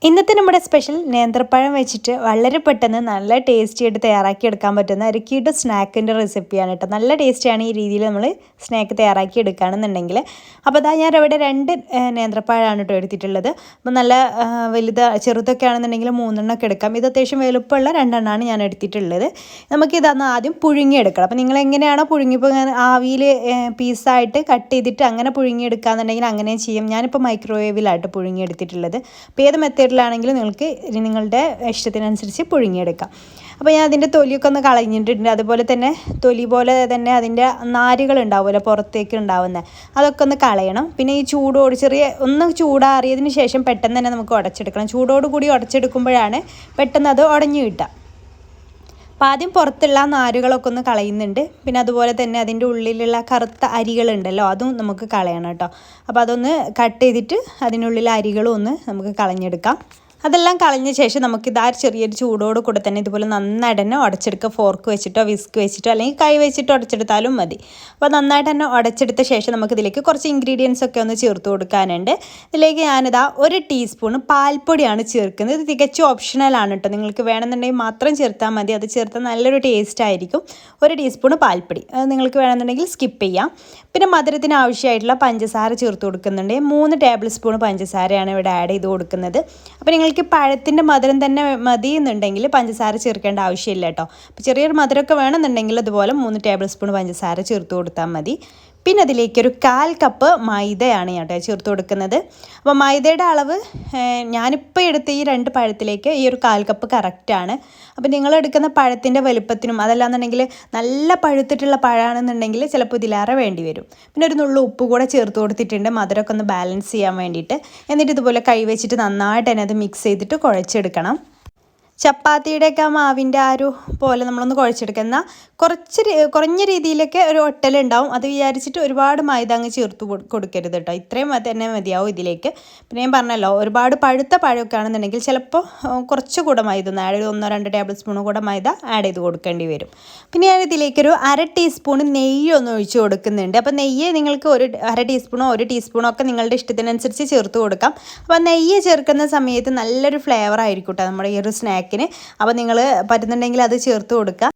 ഇന്നത്തെ നമ്മുടെ സ്പെഷ്യൽ നേന്ത്രപ്പഴം വെച്ചിട്ട് വളരെ പെട്ടെന്ന് നല്ല ടേസ്റ്റി ആയിട്ട് തയ്യാറാക്കി എടുക്കാൻ പറ്റുന്ന ഒരു കിഡ് സ്നാക്കിൻ്റെ റെസിപ്പിയാണ് കേട്ടോ. നല്ല ടേസ്റ്റിയാണ് ഈ രീതിയിൽ നമ്മൾ സ്നാക്ക് തയ്യാറാക്കി എടുക്കുകയാണെന്നുണ്ടെങ്കിൽ. അപ്പോൾ അതാ ഞാൻ ഇവിടെ 2 നേന്ത്രപ്പഴമാണ് കേട്ടോ എടുത്തിട്ടുള്ളത്. അപ്പോൾ നല്ല ചെറുതൊക്കെ ആണെന്നുണ്ടെങ്കിൽ 3 എണ്ണമൊക്കെ എടുക്കാം. ഇത് അത്യാവശ്യം വലുപ്പമുള്ള 2 എണ്ണമാണ് ഞാൻ എടുത്തിട്ടുള്ളത്. നമുക്കിതൊന്ന് ആദ്യം പുഴുങ്ങിയെടുക്കണം. അപ്പോൾ നിങ്ങൾ എങ്ങനെയാണോ പുഴുങ്ങിപ്പോൾ ആവിയിൽ പീസായിട്ട് കട്ട് ചെയ്തിട്ട് അങ്ങനെ പുഴുങ്ങിയെടുക്കുകയെന്നുണ്ടെങ്കിൽ അങ്ങനെയും ചെയ്യും. ഞാനിപ്പോൾ മൈക്രോവേവിലായിട്ട് പുഴുങ്ങിയെടുത്തിട്ടുള്ളത്. അപ്പോൾ ഏത് മെത്തേഡിലാണെങ്കിലും നിങ്ങൾക്ക് നിങ്ങളുടെ ഇഷ്ടത്തിനനുസരിച്ച് പുഴുങ്ങിയെടുക്കാം. അപ്പോൾ ഞാൻ അതിൻ്റെ തൊലിയൊക്കെ ഒന്ന് കളഞ്ഞിട്ടുണ്ട്. അതുപോലെ തന്നെ തൊലി പോലെ തന്നെ അതിൻ്റെ നാരുകൾ ഉണ്ടാവുമല്ലോ പുറത്തേക്ക് ഉണ്ടാവുന്നത്, അതൊക്കെ ഒന്ന് കളയണം. പിന്നെ ഈ ചൂടോട് ഒന്ന് ചൂടാറിയതിന് ശേഷം പെട്ടെന്ന് തന്നെ നമുക്ക് ഉടച്ചെടുക്കണം. ചൂടോടുകൂടി ഉടച്ചെടുക്കുമ്പോഴാണ് പെട്ടെന്ന് അത് ഉടഞ്ഞു കിട്ടുക. അപ്പോൾ ആദ്യം പുറത്തുള്ള നാരുകളൊക്കെ ഒന്ന് കളയുന്നുണ്ട്. പിന്നെ അതുപോലെ തന്നെ അതിൻ്റെ ഉള്ളിലുള്ള കറുത്ത അരികളുണ്ടല്ലോ അതും നമുക്ക് കളയണം കേട്ടോ. അപ്പോൾ അതൊന്ന് കട്ട് ചെയ്തിട്ട് അതിനുള്ളിലെ അരികളും ഒന്ന് നമുക്ക് കളഞ്ഞെടുക്കാം. അതെല്ലാം കളഞ്ഞ ശേഷം നമുക്കിത് ചെറിയൊരു ചൂടോട് കൂടെ തന്നെ ഇതുപോലെ നന്നായിട്ട് തന്നെ ഉടച്ചെടുക്കുക. ഫോർക്ക് വെച്ചിട്ടോ വിസ്ക് വെച്ചിട്ടോ അല്ലെങ്കിൽ കൈ വെച്ചിട്ടോ ഉടച്ചെടുത്താലും മതി. അപ്പോൾ നന്നായിട്ട് തന്നെ ഉടച്ചെടുത്ത ശേഷം നമുക്കിതിലേക്ക് കുറച്ച് ഇൻഗ്രീഡിയൻസ് ഒക്കെ ഒന്ന് ചേർത്ത് കൊടുക്കാനുണ്ട്. ഇതിലേക്ക് ഞാനിതാ 1 ടീസ്പൂൺ പാൽപ്പൊടിയാണ് ചേർക്കുന്നത്. ഇത് തികച്ചും ഓപ്ഷണലാണ് കേട്ടോ. നിങ്ങൾക്ക് വേണമെന്നുണ്ടെങ്കിൽ മാത്രം ചേർത്താൽ മതി. അത് ചേർത്താൽ നല്ലൊരു ടേസ്റ്റ് ആയിരിക്കും. 1 ടീസ്പൂൺ പാൽപ്പൊടി അത് നിങ്ങൾക്ക് വേണമെന്നുണ്ടെങ്കിൽ സ്കിപ്പ് ചെയ്യാം. പിന്നെ മധുരത്തിന് ആവശ്യമായിട്ടുള്ള പഞ്ചസാര ചേർത്ത് കൊടുക്കുന്നുണ്ട്. 3 ടേബിൾ സ്പൂൺ പഞ്ചസാരയാണ് ഇവിടെ ആഡ് ചെയ്ത് കൊടുക്കുന്നത്. അപ്പോൾ നിങ്ങൾക്ക് പഴത്തിൻ്റെ മധുരം തന്നെ മതി എന്നുണ്ടെങ്കിൽ പഞ്ചസാര ചേർക്കേണ്ട ആവശ്യമില്ല കേട്ടോ. അപ്പോൾ ചെറിയൊരു മധുരമൊക്കെ വേണമെന്നുണ്ടെങ്കിൽ അതുപോലെ 3 ടേബിൾ സ്പൂൺ പഞ്ചസാര ചേർത്ത് കൊടുത്താൽ മതി. പിന്നെ അതിലേക്കൊരു 1/4 കപ്പ് മൈദയാണ് ഞാൻ ചേർത്ത് കൊടുക്കുന്നത്. അപ്പോൾ മൈദയുടെ അളവ് ഞാനിപ്പോൾ എടുത്ത ഈ 2 പഴത്തിലേക്ക് ഈ ഒരു 1/4 കപ്പ് കറക്റ്റാണ്. അപ്പോൾ നിങ്ങളെടുക്കുന്ന പഴത്തിൻ്റെ വലുപ്പത്തിനും അതല്ലാന്നുണ്ടെങ്കിൽ നല്ല പഴുത്തിട്ടുള്ള പഴമാണെന്നുണ്ടെങ്കിൽ ചിലപ്പോൾ ഇതിലേറെ വേണ്ടി വരും. പിന്നെ ഒരു നുള്ളു ഉപ്പ് കൂടെ ചേർത്ത് കൊടുത്തിട്ടുണ്ട് മധുരമൊക്കെ ഒന്ന് ബാലൻസ് ചെയ്യാൻ വേണ്ടിയിട്ട്. എന്നിട്ട് ഇതുപോലെ കൈ വെച്ചിട്ട് നന്നായിട്ട് തന്നെ അത് മിക്സ് ചെയ്തിട്ട് കുഴച്ചെടുക്കണം. ചപ്പാത്തിയുടെയൊക്കെ മാവിൻ്റെ പോലെ നമ്മളൊന്ന് കുഴച്ചെടുക്കുക. എന്നാൽ കുറഞ്ഞ രീതിയിലൊക്കെ ഒരു ഒട്ടലുണ്ടാവും. അത് വിചാരിച്ചിട്ട് ഒരുപാട് മൈദ അങ്ങ് ചേർത്ത് കൊടുക്കരുത് കേട്ടോ. ഇത്രയും തന്നെ മതിയാവും ഇതിലേക്ക്. പിന്നെ ഞാൻ പറഞ്ഞല്ലോ ഒരുപാട് പഴുത്ത പഴമൊക്കെ ആണെന്നുണ്ടെങ്കിൽ ചിലപ്പോൾ കുറച്ചുകൂടെ മൈദ ഒന്ന് ആഡ് ചെയ്ത് 1-2 ടേബിൾ സ്പൂൺ കൂടെ മൈദ ആഡ് ചെയ്ത് കൊടുക്കേണ്ടി വരും. പിന്നെ ഞാൻ ഇതിലേക്കൊരു 1/2 ടീസ്പൂൺ നെയ്യ് ഒന്ന് ഒഴിച്ച് കൊടുക്കുന്നുണ്ട്. അപ്പോൾ നെയ്യ് നിങ്ങൾക്ക് 1/2 ടീസ്പൂണോ 1 ടീസ്പൂണോ ഒക്കെ നിങ്ങളുടെ ഇഷ്ടത്തിനനുസരിച്ച് ചേർത്ത് കൊടുക്കാം. അപ്പോൾ നെയ്യ് ചേർക്കുന്ന സമയത്ത് നല്ലൊരു ഫ്ലേവർ ആയിരിക്കും കേട്ടോ നമ്മുടെ ഈ ഒരു സ്നാക്ക്. അപ്പോൾ നിങ്ങൾ പറ്റുന്നുണ്ടെങ്കിൽ അത് ചേർത്ത് കൊടുക്കുക.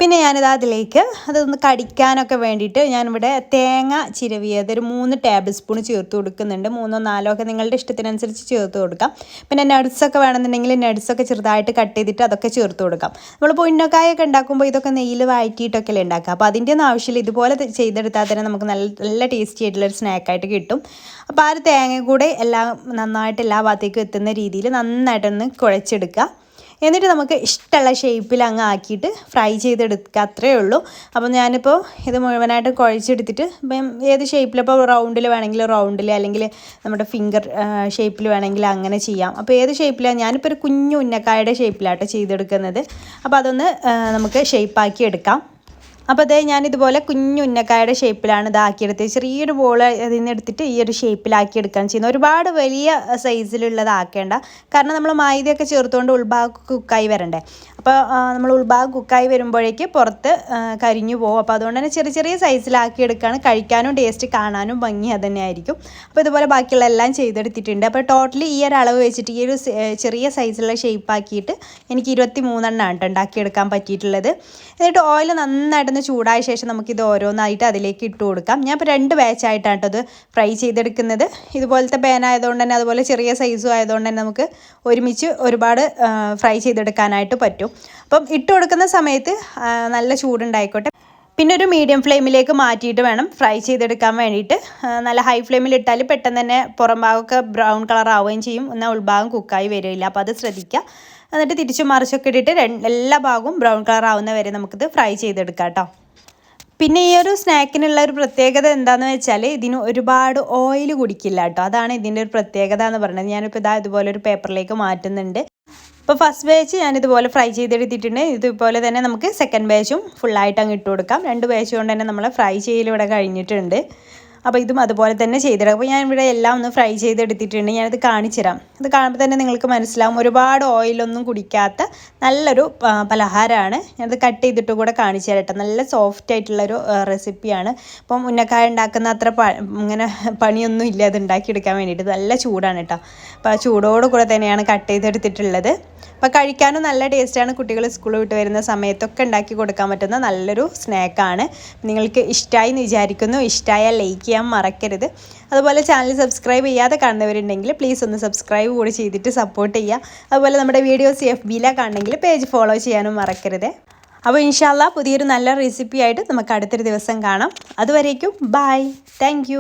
പിന്നെ ഞാനിത് അതിലേക്ക് അതൊന്ന് കടിക്കാനൊക്കെ വേണ്ടിയിട്ട് ഞാനിവിടെ തേങ്ങ ചിരവിയത് ഒരു 3 ടേബിൾ സ്പൂൺ ചേർത്ത് കൊടുക്കുന്നുണ്ട്. 3-4 ഒക്കെ നിങ്ങളുടെ ഇഷ്ടത്തിനനുസരിച്ച് ചേർത്ത് കൊടുക്കാം. പിന്നെ നട്ട്സൊക്കെ വേണമെന്നുണ്ടെങ്കിൽ നട്ട്സൊക്കെ ചെറുതായിട്ട് കട്ട് ചെയ്തിട്ട് അതൊക്കെ ചേർത്ത് കൊടുക്കാം. നമ്മൾ ഉന്നക്കായൊക്കെ ഉണ്ടാക്കുമ്പോൾ ഇതൊക്കെ നെയ്യിൽ വഴറ്റിയിട്ടൊക്കെ ഉണ്ടാക്കുക. അപ്പോൾ അതിൻ്റെ ഒന്നും ആവശ്യമില്ല. ഇതുപോലെ ചെയ്തെടുത്താൽ തന്നെ നമുക്ക് നല്ല ടേസ്റ്റി ആയിട്ടുള്ളൊരു സ്നാക്കായിട്ട് കിട്ടും. അപ്പോൾ ആ ഒരു തേങ്ങ കൂടെ എല്ലാം നന്നായിട്ട് എല്ലാ ഭാഗത്തേക്കും എത്തുന്ന രീതിയിൽ നന്നായിട്ടൊന്ന് കുഴച്ചെടുക്കുക. എന്നിട്ട് നമുക്ക് ഇഷ്ടമുള്ള ഷേപ്പിൽ അങ്ങ് ആക്കിയിട്ട് ഫ്രൈ ചെയ്തെടുക്കുക. അത്രയേ ഉള്ളൂ. അപ്പോൾ ഞാനിപ്പോൾ ഇത് മുഴുവനായിട്ട് കുഴച്ചെടുത്തിട്ട് ഇപ്പം ഏത് ഷേപ്പിലിപ്പോൾ റൗണ്ടിൽ വേണമെങ്കിൽ റൗണ്ടിൽ അല്ലെങ്കിൽ നമ്മുടെ ഫിംഗർ ഷേപ്പിൽ വേണമെങ്കിൽ അങ്ങനെ ചെയ്യാം. അപ്പോൾ ഏത് ഷേപ്പിലാണ് ഞാനിപ്പോൾ ഒരു കുഞ്ഞു ഉന്നക്കായുടെ ഷേപ്പിലാട്ടോ ചെയ്തെടുക്കുന്നത്. അപ്പോൾ അതൊന്ന് നമുക്ക് ഷേപ്പാക്കി എടുക്കാം. അപ്പോൾ അതേ ഞാനിതുപോലെ കുഞ്ഞു ഉന്നക്കായുടെ ഷേപ്പിലാണ് ഇതാക്കിയെടുത്തത്. ചെറിയൊരു ബോൾ അതിൽ നിന്ന് എടുത്തിട്ട് ഈ ഒരു ഷേപ്പിലാക്കി എടുക്കാൻ ചെയ്യുന്നത്. ഒരുപാട് വലിയ സൈസിലുള്ളതാക്കേണ്ട. കാരണം നമ്മൾ മൈദയൊക്കെ ചേർത്തുകൊണ്ട് ഉൾഭാഗം കുക്കായി വരണ്ടേ. അപ്പോൾ നമ്മൾ ഉൾഭാഗം കുക്കായി വരുമ്പോഴേക്ക് പുറത്ത് കരിഞ്ഞു പോകും. അപ്പോൾ അതുകൊണ്ട് തന്നെ ചെറിയ ചെറിയ സൈസിലാക്കി എടുക്കുകയാണ്. കഴിക്കാനും ടേസ്റ്റ് കാണാനും ഭംഗി അത് തന്നെയായിരിക്കും. അപ്പോൾ ഇതുപോലെ ബാക്കിയുള്ള എല്ലാം ചെയ്തെടുത്തിട്ടുണ്ട്. അപ്പോൾ ടോട്ടലി ഈ ഒരു അളവ് വെച്ചിട്ട് ഈ ഒരു ചെറിയ സൈസിലുള്ള ഷേപ്പാക്കിയിട്ട് എനിക്ക് 23 എണ്ണമാണ് ഉണ്ടാക്കിയെടുക്കാൻ പറ്റിയിട്ടുള്ളത്. എന്നിട്ട് ഓയിൽ നന്നായിട്ട് ചൂടായ ശേഷം നമുക്കിത് ഓരോന്നായിട്ട് അതിലേക്ക് ഇട്ട് കൊടുക്കാം. ഞാൻ ഇപ്പോൾ 2 ബാച്ചായിട്ടാണ് കേട്ടോ ഇത് ഫ്രൈ ചെയ്തെടുക്കുന്നത്. ഇതുപോലത്തെ പാൻ ആയതുകൊണ്ട് തന്നെ അതുപോലെ ചെറിയ സൈസും ആയതുകൊണ്ട് തന്നെ നമുക്ക് ഒരുമിച്ച് ഒരുപാട് ഫ്രൈ ചെയ്തെടുക്കാനായിട്ട് പറ്റും. അപ്പം ഇട്ട് കൊടുക്കുന്ന സമയത്ത് നല്ല ചൂടുണ്ടായിക്കോട്ടെ. പിന്നെ ഒരു മീഡിയം ഫ്ലെയിമിലേക്ക് മാറ്റിയിട്ട് വേണം ഫ്രൈ ചെയ്തെടുക്കാൻ വേണ്ടിയിട്ട്. നല്ല ഹൈ ഫ്ലെയിമിൽ ഇട്ടാൽ പെട്ടെന്ന് തന്നെ പുറം ഭാഗമൊക്കെ ബ്രൗൺ കളർ ആവുകയും ചെയ്യും. എന്നാൽ ഉൾഭാഗം കുക്കായി വരില്ല. അപ്പോൾ അത് ശ്രദ്ധിക്കുക. എന്നിട്ട് തിരിച്ചും മറിച്ചൊക്കെ ഇട്ടിട്ട് എല്ലാ ഭാഗവും ബ്രൗൺ കളർ ആവുന്ന വരെ നമുക്കിത് ഫ്രൈ ചെയ്തെടുക്കാം കേട്ടോ. പിന്നെ ഈ ഒരു സ്നാക്കിനുള്ള ഒരു പ്രത്യേകത എന്താണെന്ന് വെച്ചാൽ ഇതിന് ഒരുപാട് ഓയിൽ കുടിക്കില്ല കേട്ടോ. അതാണ് ഇതിൻ്റെ ഒരു പ്രത്യേകത എന്ന് പറയുന്നത്. ഞാനിപ്പോൾ ഇതുപോലെ ഒരു പേപ്പറിലേക്ക് മാറ്റുന്നുണ്ട്. അപ്പോൾ ഫസ്റ്റ് ബാച്ച് ഞാനിതുപോലെ ഫ്രൈ ചെയ്തെടുത്തിട്ടുണ്ട്. ഇതുപോലെ തന്നെ നമുക്ക് സെക്കൻഡ് ബാച്ചും ഫുള്ളായിട്ട് അങ്ങ് ഇട്ട് കൊടുക്കാം. 2 ബാച്ച് കൊണ്ട് തന്നെ നമ്മൾ ഫ്രൈ ചെയ്യൽ ഇവിടെ കഴിഞ്ഞിട്ടുണ്ട്. അപ്പോൾ ഇതും അതുപോലെ തന്നെ ചെയ്തെടുക്കാം. അപ്പോൾ ഞാൻ ഇവിടെ എല്ലാം ഒന്ന് ഫ്രൈ ചെയ്തെടുത്തിട്ടുണ്ട്. ഞാനത് കാണിച്ചു തരാം. ഇത് കാണുമ്പോൾ തന്നെ നിങ്ങൾക്ക് മനസ്സിലാവും ഒരുപാട് ഓയിലൊന്നും കുടിക്കാത്ത നല്ലൊരു പലഹാരമാണ്. ഞാനത് കട്ട് ചെയ്തിട്ട് കൂടെ കാണിച്ചു തരാം കേട്ടോ. നല്ല സോഫ്റ്റ് ആയിട്ടുള്ളൊരു റെസിപ്പിയാണ്. അപ്പം ഉന്നക്കായ ഉണ്ടാക്കുന്ന അത്ര ഇങ്ങനെ പണിയൊന്നും ഇല്ല അത് ഉണ്ടാക്കിയെടുക്കാൻ വേണ്ടിയിട്ട്. നല്ല ചൂടാണ് കേട്ടോ. അപ്പോൾ ആ ചൂടോട് കൂടെ തന്നെയാണ് കട്ട് ചെയ്തെടുത്തിട്ടുള്ളത്. അപ്പോൾ കഴിക്കാനും നല്ല ടേസ്റ്റാണ്. കുട്ടികൾ സ്കൂളിൽ വിട്ട് വരുന്ന സമയത്തൊക്കെ ഉണ്ടാക്കി കൊടുക്കാൻ പറ്റുന്ന നല്ലൊരു സ്നാക്കാണ്. നിങ്ങൾക്ക് ഇഷ്ടമായി എന്ന് വിചാരിക്കുന്നു. ഇഷ്ടമായാൽ ലൈക്ക് ചെയ്യാൻ മറക്കരുത്. അതുപോലെ ചാനൽ സബ്സ്ക്രൈബ് ചെയ്യാതെ കാണുന്നവരുണ്ടെങ്കിൽ പ്ലീസ് ഒന്ന് സബ്സ്ക്രൈബ് കൂടി ചെയ്തിട്ട് സപ്പോർട്ട് ചെയ്യുക. അതുപോലെ നമ്മുടെ വീഡിയോസ് FBയിലാണ് കാണണമെങ്കിൽ പേജ് ഫോളോ ചെയ്യാനും മറക്കരുത്. അപ്പോൾ ഇൻഷാല്ലാ പുതിയൊരു നല്ല റെസിപ്പി ആയിട്ട് നമുക്ക് അടുത്തൊരു ദിവസം കാണാം. അതുവരേക്കും ബൈ. താങ്ക്